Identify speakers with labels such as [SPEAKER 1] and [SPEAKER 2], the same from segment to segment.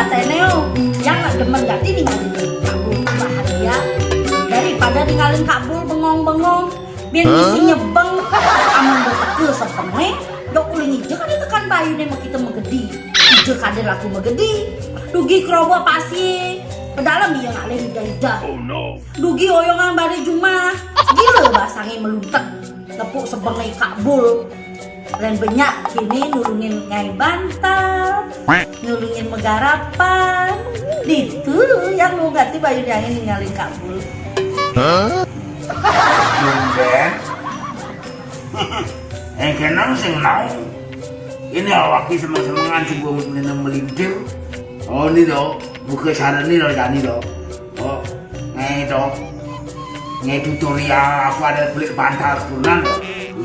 [SPEAKER 1] Teneo yang gak demen ganti ninggalin kabul bahagia daripada ninggalin kabul bengong-bengong biar ngisi nyebeng aman bertekel sepene dok uling ije kan tekan bayu nih kita megedi ije kade laku megedi dugi kerobo pasti pedalam dia gak leh ida-ida dugi oyongan bade jumah gila basangnya meluntek tepuk sebengai kabul dan banyak kini nulungin ngai bantal nulungin megarapan itu yang mau ganti baju yang ninggalin kabul
[SPEAKER 2] Jumben kenang sing nau ini awaki semang-semangan sebuah melintir oh ini do buka saran ini do jani do oh ngai do ngai tutorial apa ada pelik bantal kunan do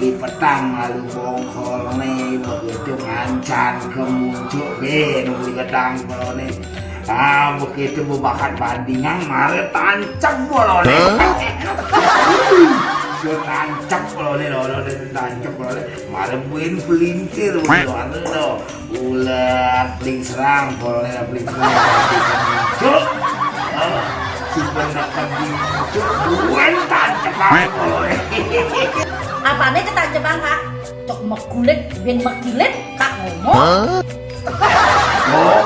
[SPEAKER 2] di petang lalu bongkol nih begitu ngancan kemuncul deh nunggu gedang kalau nih begitu bubakan bandingan mare tancap kalau nih tancap kalau nih tancap kalau nih mare buin pelintir lo ulah peling serang kalau nih peling serang muncul sebenarnya muncul buin tancap kalau nih
[SPEAKER 1] apanya ketanjaman kak? Cok mekulit, biar mekilit kak ngomong
[SPEAKER 2] oh,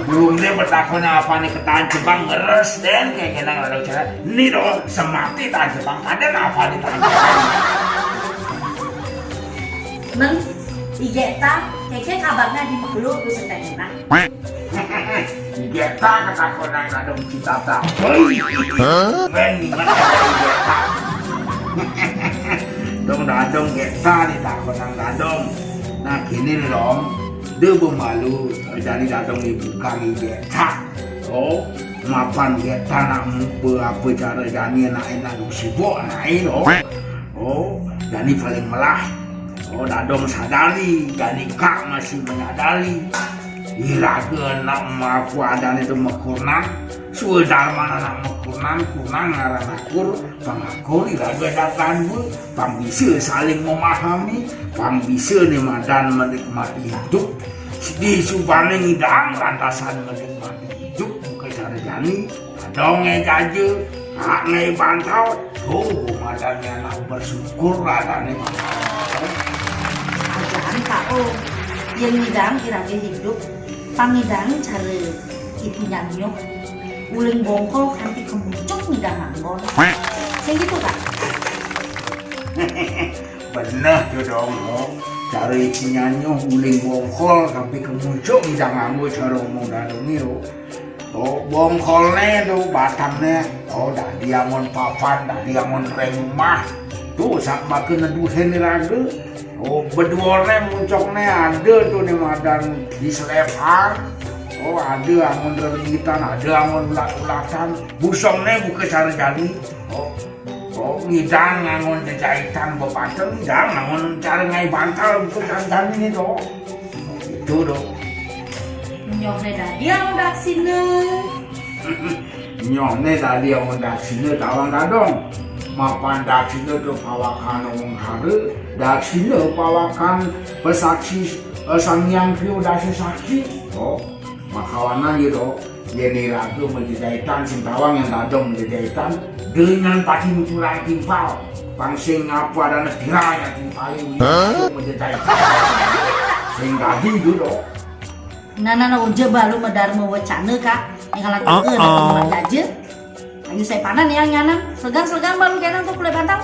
[SPEAKER 2] belum dia bertakon apa nih ketanjaman ngeres dan kayak gini ada cara ini dong semati tanjaman ada apa nih tanjaman
[SPEAKER 1] men ijeta keke kabarnya di Mekelu tuh setengah
[SPEAKER 2] ijeta ketakonan kadang cita tak men gimana ijeta dong dadong kita ditakon nang dadong nah gini nih dong dia malu jadi dadong dibuka kita oh mapan kita nak apa cara jadi enak-enak sibuk naik dong oh jadi paling melah oh dadong sadari jadi kak masih menyadari iraga nak mafu adan itu mekurnan sudah mana nak mekurnan kurang ngaran akur pangakur iraga datangmu pang bisa saling memahami pang bisa nih madan menikmati hidup di subane ngidang lantasan menikmati hidup bukan cara jani dongeng aja hak ngai bantau tuh madannya nak bersyukur adane
[SPEAKER 1] ajaran kak oh yang ngidang iraga hidup pangidang cara ibu nyanyuk uling bongkol kanti kemuncuk ngidang anggon saya gitu kak
[SPEAKER 2] bener tuh dong cara ibu nyanyuk uling bongkol tapi kemuncuk ngidang anggon cara ngomong dadungnya oh bongkolnya tuh batangnya oh dah diamon papan dah diamon remah tuh sama kena duhen raga oh bedornya muncoknya ada tuh nih madan di selepan oh ada angon relitan ada angon ulat-ulatan busongnya buka cara jadi oh ngidang angon jahitan bepantel ngidang angon cara ngai bantal buka cara jadi nih tuh itu dong
[SPEAKER 1] nyoknya tadi yang udah sini
[SPEAKER 2] nyoknya tadi yang udah sini tawang dadong mapan daksina tu pawakan orang hari daksina pawakan pesaksi sang yang krio dasi saksi oh makawanan gitu jadi ragu menjadikan sintawang yang dadong menjadikan dengan pati kurang timpal pangsing apa dan negara yang timpal menjadikan sing tadi gitu
[SPEAKER 1] nana uja baru medar mau wacana kak yang kalau ke nak aja ayo saya panen ya nyanan segan baru kenang tuh kulit bantal